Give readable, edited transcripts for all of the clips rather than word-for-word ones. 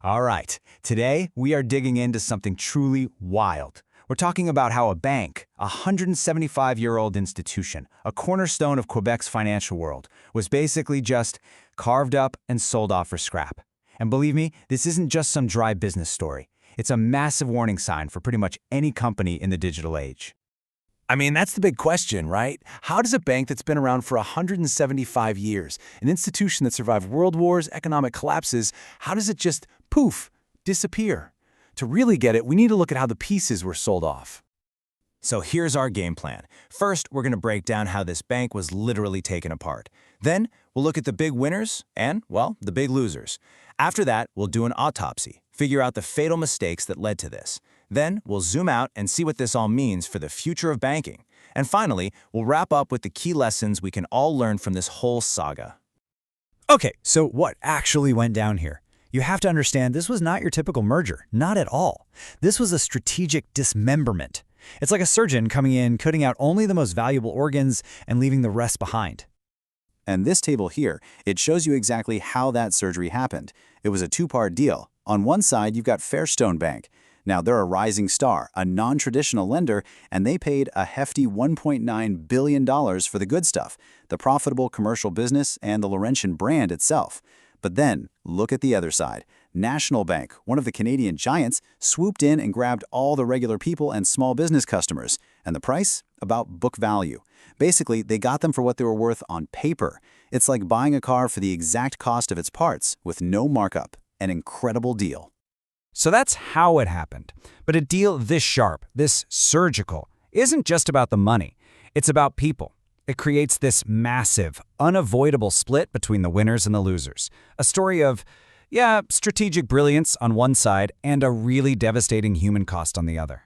All right, today we are digging into something truly wild. We're talking about how a bank, a 175-year-old institution, a cornerstone of Quebec's financial world, was basically just carved up and sold off for scrap. And believe me, this isn't just some dry business story. It's a massive warning sign for pretty much any company in the digital age. I mean, that's the big question, right? How does a bank that's been around for 175 years, an institution that survived world wars, economic collapses, how does it just, poof, disappear? To really get it, we need to look at how the pieces were sold off. So here's our game plan. First, we're going to break down how this bank was literally taken apart. Then, we'll look at the big winners and, well, the big losers. After that, we'll do an autopsy, figure out the fatal mistakes that led to this. Then, we'll zoom out and see what this all means for the future of banking. And finally, we'll wrap up with the key lessons we can all learn from this whole saga. Okay, so what actually went down here? You have to understand this was not your typical merger, not at all. This was a strategic dismemberment. It's like a surgeon coming in, cutting out only the most valuable organs and leaving the rest behind. And this table here, it shows you exactly how that surgery happened. It was a two-part deal. On one side, you've got Fairstone Bank. Now, they're a rising star, a non-traditional lender, and they paid a hefty $1.9 billion for the good stuff, the profitable commercial business and the Laurentian brand itself. But then, look at the other side. National Bank, one of the Canadian giants, swooped in and grabbed all the regular people and small business customers. And the price? About book value. Basically, they got them for what they were worth on paper. It's like buying a car for the exact cost of its parts, with no markup. An incredible deal. So that's how it happened. But a deal this sharp, this surgical, isn't just about the money. It's about people. It creates this massive, unavoidable split between the winners and the losers. A story of, strategic brilliance on one side and a really devastating human cost on the other.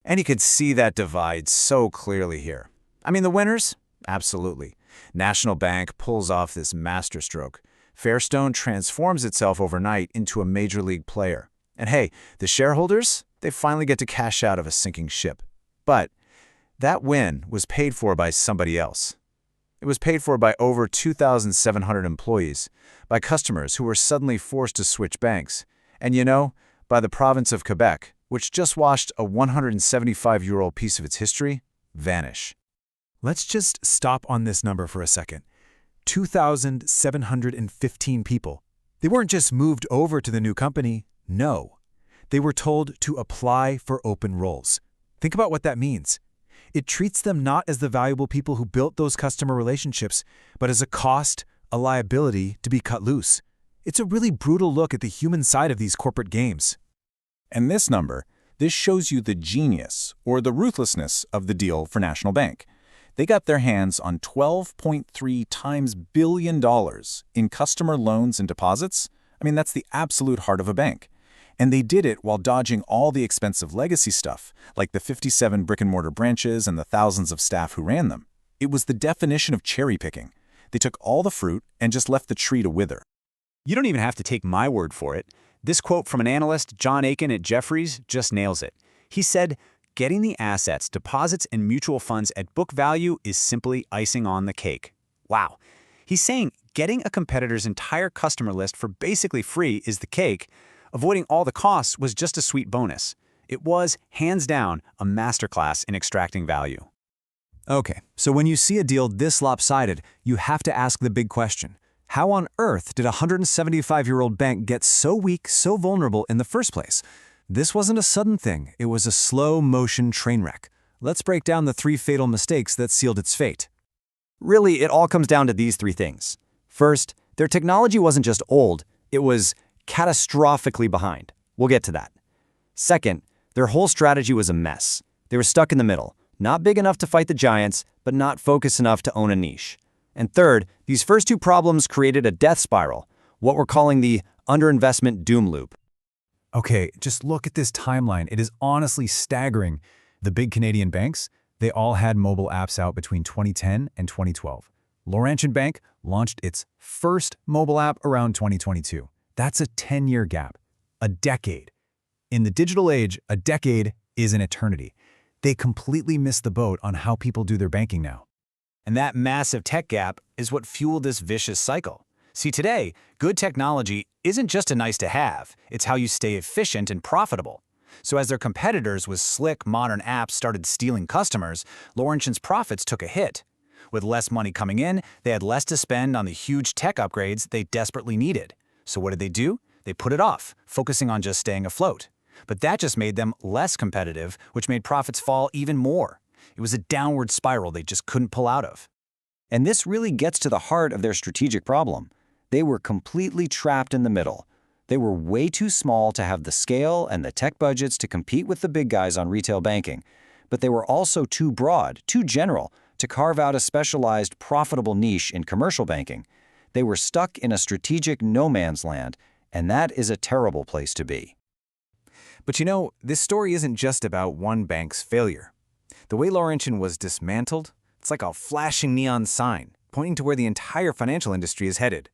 And you could see that divide so clearly here. I mean, the winners? Absolutely. National Bank pulls off this masterstroke. Fairstone transforms itself overnight into a major league player. And hey, the shareholders, they finally get to cash out of a sinking ship. But that win was paid for by somebody else. It was paid for by over 2,700 employees, by customers who were suddenly forced to switch banks, and by the province of Quebec, which just watched a 175-year-old piece of its history vanish. Let's just stop on this number for a second. 2,715 people. They weren't just moved over to the new company. No. They were told to apply for open roles. Think about what that means. It treats them not as the valuable people who built those customer relationships, but as a cost, a liability to be cut loose. It's a really brutal look at the human side of these corporate games. And this number, this shows you the genius or the ruthlessness of the deal for National Bank. They got their hands on $12.3 times billion in customer loans and deposits. I mean, that's the absolute heart of a bank. And they did it while dodging all the expensive legacy stuff, like the 57 brick-and-mortar branches and the thousands of staff who ran them. It was the definition of cherry picking. They took all the fruit and just left the tree to wither. You don't even have to take my word for it. This quote from an analyst, John Aiken at Jefferies, just nails it. He said, "Getting the assets, deposits, and mutual funds at book value is simply icing on the cake." Wow. He's saying getting a competitor's entire customer list for basically free is the cake. Avoiding all the costs was just a sweet bonus. It was, hands down, a masterclass in extracting value. Okay, so when you see a deal this lopsided, you have to ask the big question. How on earth did a 175-year-old bank get so weak, so vulnerable in the first place? This wasn't a sudden thing. It was a slow-motion train wreck. Let's break down the 3 fatal mistakes that sealed its fate. Really, it all comes down to these 3 things. First, their technology wasn't just old, it was catastrophically behind. We'll get to that. Second, their whole strategy was a mess. They were stuck in the middle, not big enough to fight the giants, but not focused enough to own a niche. And third, these first 2 problems created a death spiral, what we're calling the underinvestment doom loop. Okay, just look at this timeline. It is honestly staggering. The big Canadian banks, they all had mobile apps out between 2010 and 2012. Laurentian Bank launched its first mobile app around 2022. That's a 10-year gap, a decade. In the digital age, a decade is an eternity. They completely missed the boat on how people do their banking now. And that massive tech gap is what fueled this vicious cycle. See, today, good technology isn't just a nice to have, it's how you stay efficient and profitable. So as their competitors with slick, modern apps started stealing customers, Laurentian's profits took a hit. With less money coming in, they had less to spend on the huge tech upgrades they desperately needed. So what did they do? They put it off, focusing on just staying afloat. But that just made them less competitive, which made profits fall even more. It was a downward spiral they just couldn't pull out of. And this really gets to the heart of their strategic problem. They were completely trapped in the middle. They were way too small to have the scale and the tech budgets to compete with the big guys on retail banking. But they were also too broad, too general, to carve out a specialized, profitable niche in commercial banking. They were stuck in a strategic no man's land, and that is a terrible place to be. But you know, this story isn't just about one bank's failure. The way Laurentian was dismantled, it's like a flashing neon sign, pointing to where the entire financial industry is headed.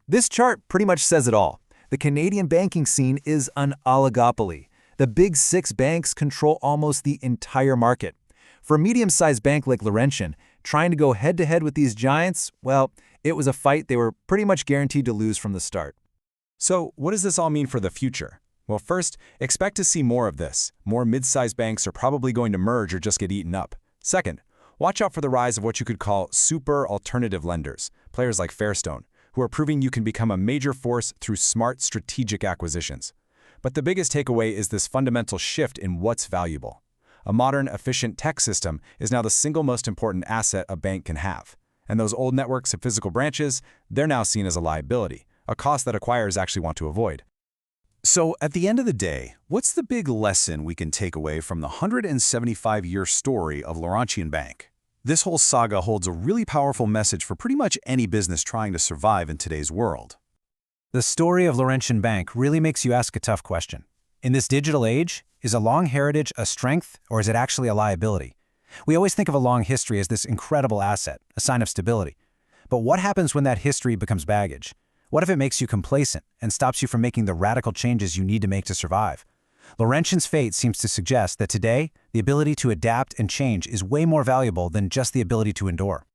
This chart pretty much says it all. The Canadian banking scene is an oligopoly. The big 6 banks control almost the entire market. For a medium-sized bank like Laurentian, trying to go head-to-head with these giants, well, it was a fight they were pretty much guaranteed to lose from the start. So what does this all mean for the future? Well, first, expect to see more of this. More mid-sized banks are probably going to merge or just get eaten up. Second, watch out for the rise of what you could call super alternative lenders, players like Fairstone, who are proving you can become a major force through smart strategic acquisitions. But the biggest takeaway is this fundamental shift in what's valuable. A modern, efficient tech system is now the single most important asset a bank can have. And those old networks of physical branches, they're now seen as a liability, a cost that acquirers actually want to avoid. So at the end of the day, what's the big lesson we can take away from the 175-year story of Laurentian Bank? This whole saga holds a really powerful message for pretty much any business trying to survive in today's world. The story of Laurentian Bank really makes you ask a tough question. In this digital age, is a long heritage a strength or is it actually a liability? We always think of a long history as this incredible asset, a sign of stability. But what happens when that history becomes baggage? What if it makes you complacent and stops you from making the radical changes you need to make to survive? Laurentian's fate seems to suggest that today, the ability to adapt and change is way more valuable than just the ability to endure.